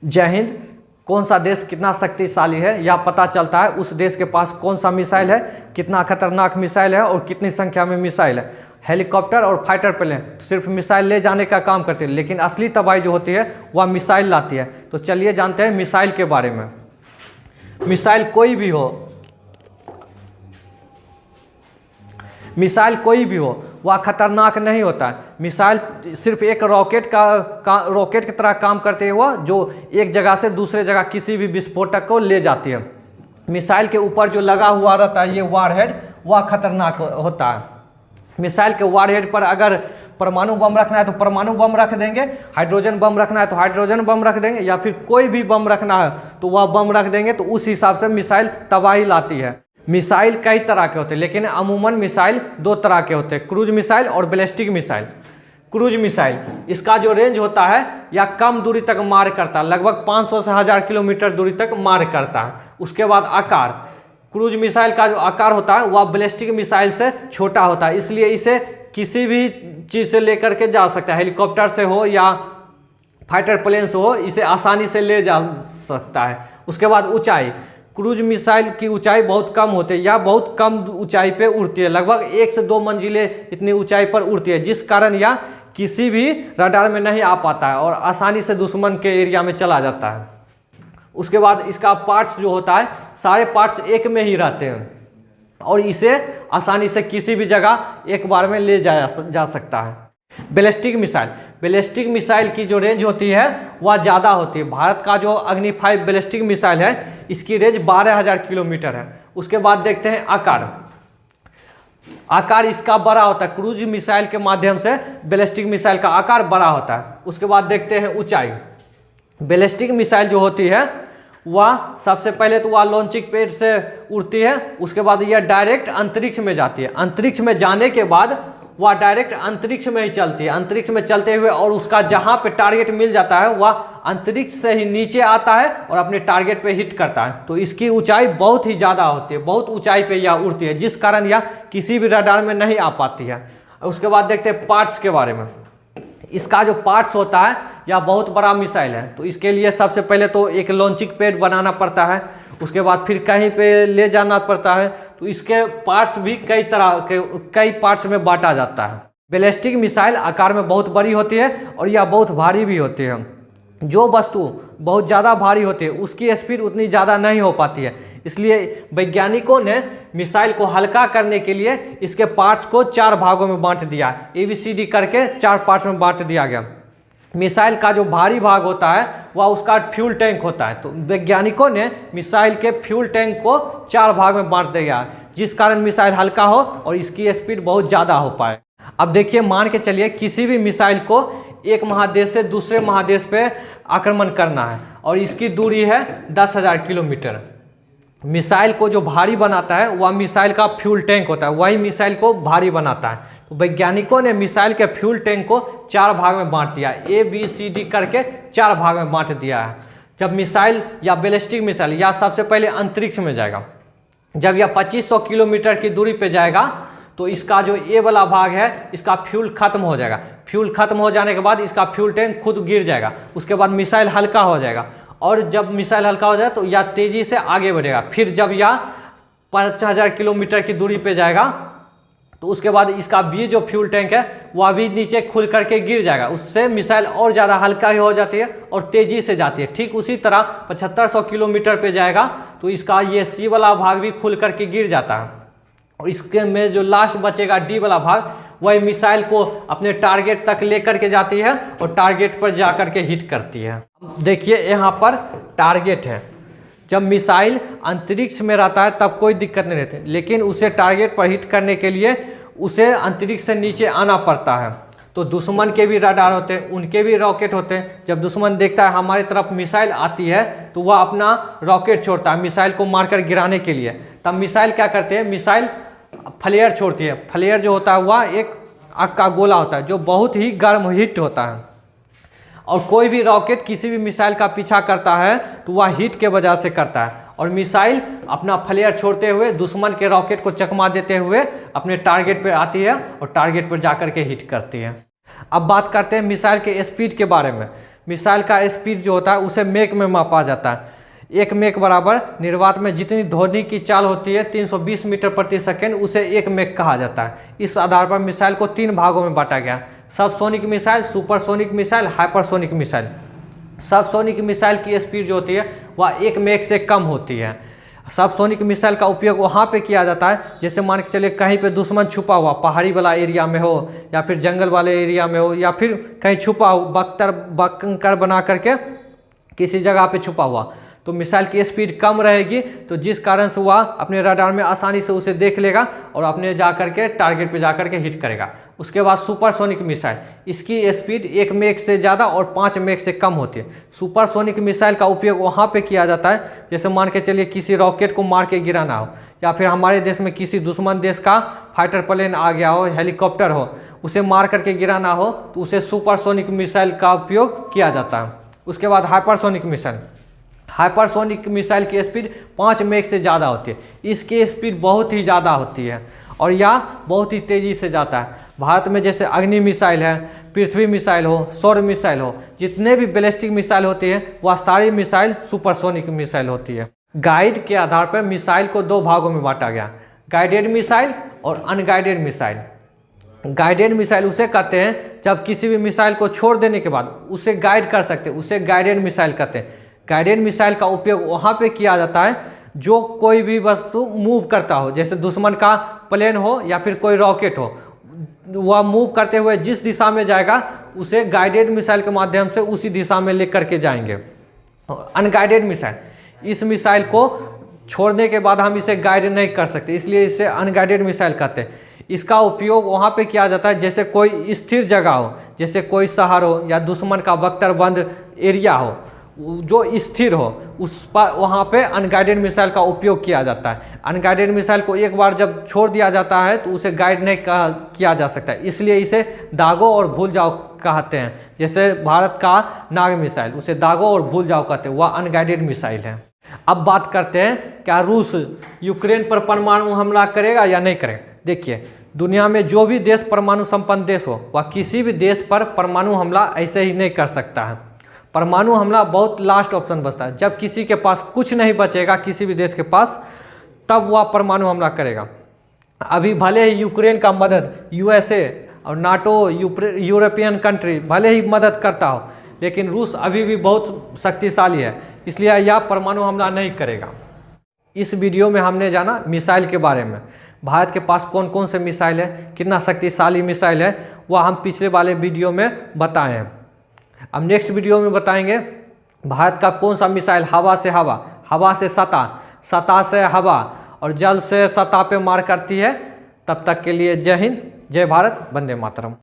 जय हिंद। कौन सा देश कितना शक्तिशाली है यह पता चलता है उस देश के पास कौन सा मिसाइल है, कितना खतरनाक मिसाइल है और कितनी संख्या में मिसाइल है। हेलीकॉप्टर और फाइटर प्लेन सिर्फ मिसाइल ले जाने का काम करते हैं, लेकिन असली तबाही जो होती है वह मिसाइल लाती है। तो चलिए जानते हैं मिसाइल के बारे में। मिसाइल कोई भी हो वह खतरनाक नहीं होता है। मिसाइल सिर्फ एक रॉकेट की तरह काम करते हुआ जो एक जगह से दूसरे जगह किसी भी विस्फोटक को ले जाती है। मिसाइल के ऊपर जो लगा हुआ रहता है ये वारहेड, वह खतरनाक होता है। मिसाइल के वारहेड पर अगर परमाणु बम रखना है तो परमाणु बम रख देंगे, हाइड्रोजन बम रखना है तो हाइड्रोजन बम रख देंगे, या फिर कोई भी बम रखना है तो वह बम रख देंगे। तो उस हिसाब से मिसाइल तबाही लाती है। मिसाइल कई तरह के होते हैं, लेकिन अमूमन मिसाइल दो तरह के होते हैं, क्रूज मिसाइल और बैलिस्टिक मिसाइल। क्रूज मिसाइल इसका जो रेंज होता है या कम दूरी तक मार करता है, लगभग 500 से 1000 किलोमीटर दूरी तक मार करता है। उसके बाद आकार, क्रूज मिसाइल का जो आकार होता है वह बैलिस्टिक मिसाइल से छोटा होता है, इसलिए इसे किसी भी चीज़ से लेकर के जा सकता है, हेलीकॉप्टर से हो या फाइटर प्लेन से हो, इसे आसानी से ले जा सकता है। उसके बाद ऊंचाई, क्रूज मिसाइल की ऊंचाई बहुत कम होती है या बहुत कम ऊंचाई पे उड़ती है, लगभग 1 से 2 मंजिले इतनी ऊंचाई पर उड़ती है, जिस कारण यह किसी भी रडार में नहीं आ पाता है और आसानी से दुश्मन के एरिया में चला जाता है। उसके बाद इसका पार्ट्स जो होता है सारे पार्ट्स एक में ही रहते हैं और इसे आसानी से किसी भी जगह एक बार में ले जा सकता है। बैलिस्टिक मिसाइल की जो रेंज होती है वह ज़्यादा होती है। भारत का जो अग्नि 5 बैलिस्टिक मिसाइल है इसकी रेंज 12000 किलोमीटर है। उसके बाद देखते हैं आकार इसका बड़ा होता है, क्रूज मिसाइल के माध्यम से बैलिस्टिक मिसाइल का आकार बड़ा होता है। उसके बाद देखते हैं ऊंचाई। बैलिस्टिक मिसाइल जो होती है वह सबसे पहले तो वह लॉन्चिंग पैड से उड़ती है, उसके बाद यह डायरेक्ट अंतरिक्ष में जाती है। अंतरिक्ष में जाने के बाद वह डायरेक्ट अंतरिक्ष में ही चलती है, अंतरिक्ष में चलते हुए और उसका जहाँ पे टारगेट मिल जाता है वह अंतरिक्ष से ही नीचे आता है और अपने टारगेट पे हिट करता है। तो इसकी ऊंचाई बहुत ही ज़्यादा होती है, बहुत ऊंचाई पे यह उड़ती है, जिस कारण यह किसी भी रडार में नहीं आ पाती है। उसके बाद देखते हैं पार्ट्स के बारे में। इसका जो पार्ट्स होता है यह बहुत बड़ा मिसाइल है, तो इसके लिए सबसे पहले तो एक लॉन्चिंग पैड बनाना पड़ता है, उसके बाद फिर कहीं पे ले जाना पड़ता है। तो इसके पार्ट्स भी कई पार्ट्स में बांटा जाता है। बैलिस्टिक मिसाइल आकार में बहुत बड़ी होती है और यह बहुत भारी भी होती है। जो वस्तु बहुत ज़्यादा भारी होती है उसकी स्पीड उतनी ज़्यादा नहीं हो पाती है, इसलिए वैज्ञानिकों ने मिसाइल को हल्का करने के लिए इसके पार्ट्स को 4 भागों में बांट दिया, ABCD करके 4 पार्ट्स में बांट दिया गया। मिसाइल का जो भारी भाग होता है वह उसका फ्यूल टैंक होता है, तो वैज्ञानिकों ने मिसाइल के फ्यूल टैंक को 4 भाग में बांट दिया, जिस कारण मिसाइल हल्का हो और इसकी स्पीड बहुत ज़्यादा हो पाए। अब देखिए, मान के चलिए किसी भी मिसाइल को एक महादेश से दूसरे महादेश पे आक्रमण करना है और इसकी दूरी है 10,000 किलोमीटर। मिसाइल को जो भारी बनाता है वह मिसाइल का फ्यूल टैंक होता है, वही मिसाइल को भारी बनाता है। तो वैज्ञानिकों ने मिसाइल के फ्यूल टैंक को 4 भाग में बांट दिया, ABCD करके 4 भाग में बांट दिया है। जब मिसाइल या बैलिस्टिक मिसाइल या सबसे पहले अंतरिक्ष में जाएगा, जब यह 2500 किलोमीटर की दूरी पे जाएगा तो इसका जो A वाला भाग है इसका फ्यूल खत्म हो जाएगा। फ्यूल खत्म हो जाने के बाद इसका फ्यूल टैंक खुद गिर जाएगा, उसके बाद मिसाइल हल्का हो जाएगा और जब मिसाइल हल्का हो जाए तो यह तेज़ी से आगे बढ़ेगा। फिर जब यह 5000 किलोमीटर की दूरी पे जाएगा तो उसके बाद इसका B जो फ्यूल टैंक है वह भी नीचे खुल करके गिर जाएगा, उससे मिसाइल और ज़्यादा हल्का ही हो जाती है और तेज़ी से जाती है। ठीक उसी तरह 7500 किलोमीटर पे जाएगा तो इसका ये C वाला भाग भी खुल करके गिर जाता है और इसके में जो लास्ट बचेगा D वाला भाग, वही मिसाइल को अपने टारगेट तक लेकर के जाती है और टारगेट पर जाकर के हिट करती है। देखिए यहाँ पर टारगेट है, जब मिसाइल अंतरिक्ष में रहता है तब कोई दिक्कत नहीं रहती, लेकिन उसे टारगेट पर हिट करने के लिए उसे अंतरिक्ष से नीचे आना पड़ता है। तो दुश्मन के भी रडार होते हैं, उनके भी रॉकेट होते हैं। जब दुश्मन देखता है हमारी तरफ मिसाइल आती है तो वह अपना रॉकेट छोड़ता है मिसाइल को मारकर गिराने के लिए। तब मिसाइल क्या करते हैं, मिसाइल फ्लेयर छोड़ती है। फ्लेयर जो होता है वह एक आग का गोला होता है जो बहुत ही गर्म हीट होता है और कोई भी रॉकेट किसी भी मिसाइल का पीछा करता है तो वह हीट के वजह से करता है और मिसाइल अपना फ्लेयर छोड़ते हुए दुश्मन के रॉकेट को चकमा देते हुए अपने टारगेट पर आती है और टारगेट पर जाकर के हिट करती है। अब बात करते हैं मिसाइल के स्पीड के बारे में। मिसाइल का स्पीड जो होता है उसे मैक में मापा जाता है। 1 मैक बराबर निर्वात में जितनी ध्वनि की चाल होती है 320 मीटर प्रति सेकेंड, उसे 1 मैक कहा जाता है। इस आधार पर मिसाइल को 3 भागों में बांटा गया: subsonic missile, supersonic missile, hypersonic missile. Subsonic missile की स्पीड जो होती है वह 1 मैक से कम होती है। सबसोनिक मिसाइल का उपयोग वहाँ पे किया जाता है जैसे मान के चलिए कहीं पे दुश्मन छुपा हुआ पहाड़ी वाला एरिया में हो, या फिर जंगल वाले एरिया में हो, या फिर कहीं छुपा हो बंकर बना करके किसी जगह पे छुपा हुआ, तो मिसाइल की स्पीड कम रहेगी, तो जिस कारण से वह अपने रडार में आसानी से उसे देख लेगा और अपने जा करके टारगेट पे जा करके हिट करेगा। उसके बाद सुपरसोनिक मिसाइल, इसकी स्पीड 1 मैक से ज़्यादा और 5 मैक से कम होती है। सुपरसोनिक मिसाइल का उपयोग वहाँ पे किया जाता है जैसे मान के चलिए किसी रॉकेट को मार के गिराना हो, या फिर हमारे देश में किसी दुश्मन देश का फाइटर प्लेन आ गया हो, हेलीकॉप्टर हो, उसे मार करके गिराना हो, तो उसे सुपरसोनिक मिसाइल का उपयोग किया जाता है। उसके बाद हाइपरसोनिक मिसाइल, हाइपरसोनिक मिसाइल की स्पीड 5 मैक से ज़्यादा होती है। इसकी स्पीड बहुत ही ज़्यादा होती है और यह बहुत ही तेज़ी से जाता है। भारत में जैसे अग्नि मिसाइल है, पृथ्वी मिसाइल हो, सौर मिसाइल हो, जितने भी बैलिस्टिक मिसाइल होती है वह सारी मिसाइल सुपरसोनिक मिसाइल होती है। गाइड के आधार पर मिसाइल को 2 भागों में बांटा गया: गाइडेड मिसाइल और अनगाइडेड मिसाइल। गाइडेड मिसाइल उसे कहते हैं जब किसी भी मिसाइल को छोड़ देने के बाद उसे गाइड कर सकते हैं, उसे गाइडेड मिसाइल कहते हैं। गाइडेड मिसाइल का उपयोग वहाँ पे किया जाता है जो कोई भी वस्तु मूव करता हो, जैसे दुश्मन का प्लेन हो या फिर कोई रॉकेट हो, वह मूव करते हुए जिस दिशा में जाएगा उसे गाइडेड मिसाइल के माध्यम से उसी दिशा में ले करके जाएंगे। अनगाइडेड मिसाइल, इस मिसाइल को छोड़ने के बाद हम इसे गाइड नहीं कर सकते, इसलिए इसे अनगाइडेड मिसाइल कहते हैं। इसका उपयोग वहाँ पे किया जाता है जैसे कोई स्थिर जगह हो, जैसे कोई शहर हो या दुश्मन का बख्तरबंद एरिया हो जो स्थिर हो, उस पर वहाँ पे अनगाइडेड मिसाइल का उपयोग किया जाता है। अनगाइडेड मिसाइल को एक बार जब छोड़ दिया जाता है तो उसे गाइड नहीं किया जा सकता, इसलिए इसे दागो और भूल जाओ कहते हैं। जैसे भारत का नाग मिसाइल, उसे दागो और भूल जाओ कहते हैं, वह अनगाइडेड मिसाइल है। अब बात करते हैं क्या रूस यूक्रेन पर परमाणु हमला करेगा या नहीं करेगा। देखिए, दुनिया में जो भी देश परमाणु संपन्न देश हो वह किसी भी देश पर परमाणु हमला ऐसे ही नहीं कर सकता है। परमाणु हमला बहुत लास्ट ऑप्शन बचता है, जब किसी के पास कुछ नहीं बचेगा किसी भी देश के पास, तब वह परमाणु हमला करेगा। अभी भले ही यूक्रेन का मदद यूएसए और नाटो यूरोपियन कंट्री भले ही मदद करता हो, लेकिन रूस अभी भी बहुत शक्तिशाली है, इसलिए यह परमाणु हमला नहीं करेगा। इस वीडियो में हमने जाना मिसाइल के बारे में, भारत के पास कौन कौन से मिसाइल है, कितना शक्तिशाली मिसाइल है, वह हम पिछले वाले वीडियो में बताए हैं। अब नेक्स्ट वीडियो में बताएंगे भारत का कौन सा मिसाइल हवा से हवा, हवा से सतह, सतह से हवा और जल से सतह पे मार करती है। तब तक के लिए जय हिंद, जय भारत, वंदे मातरम।